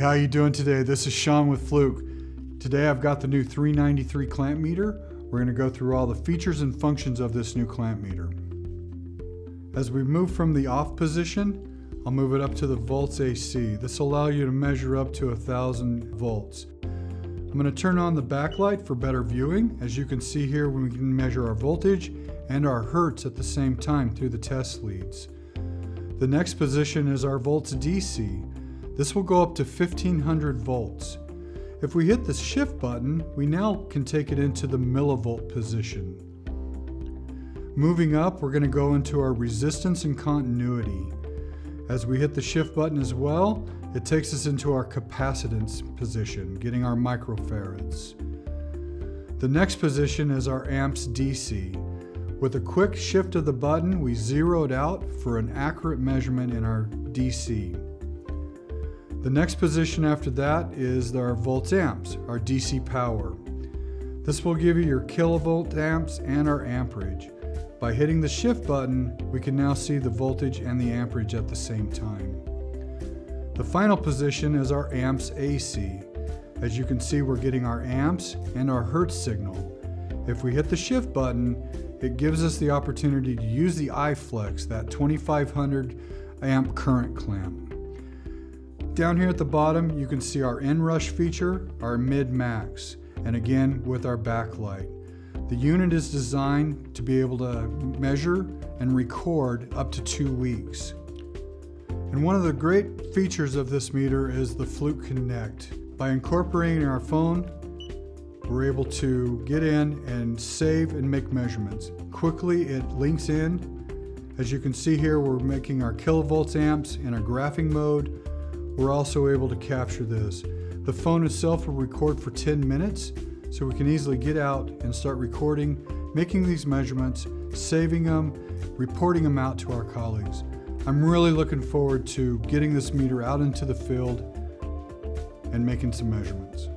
how you doing today? This is Sean with Fluke. Today I've got the new 393 clamp meter. We're going to go through all the features and functions of this new clamp meter. As we move from the off position, I'll move it up to the volts AC. This will allow you to measure up to 1,000 volts. I'm going to turn on the backlight for better viewing. As you can see here, we can measure our voltage and our hertz at the same time through the test leads. The next position is our volts DC. This will go up to 1500 volts. If we hit the shift button, we now can take it into the millivolt position. Moving up, we're going to go into our resistance and continuity. As we hit the shift button as well, it takes us into our capacitance position, getting our microfarads. The next position is our amps DC. With a quick shift of the button, we zero it out for an accurate measurement in our DC. The next position after that is our volts amps, our DC power. This will give you your kilovolt amps and our amperage. By hitting the shift button, we can now see the voltage and the amperage at the same time. The final position is our amps AC. As you can see, we're getting our amps and our hertz signal. If we hit the shift button, it gives us the opportunity to use the iFlex, that 2500 amp current clamp. Down here at the bottom, you can see our inrush feature, our mid-max, and again with our backlight. The unit is designed to be able to measure and record up to 2 weeks. And one of the great features of this meter is the Fluke Connect. By incorporating our phone, we're able to get in and save and make measurements. Quickly, it links in. As you can see here, we're making our kilovolts amps in a graphing mode. We're also able to capture this. The phone itself will record for 10 minutes, so we can easily get out and start recording, making these measurements, saving them, reporting them out to our colleagues. I'm really looking forward to getting this meter out into the field and making some measurements.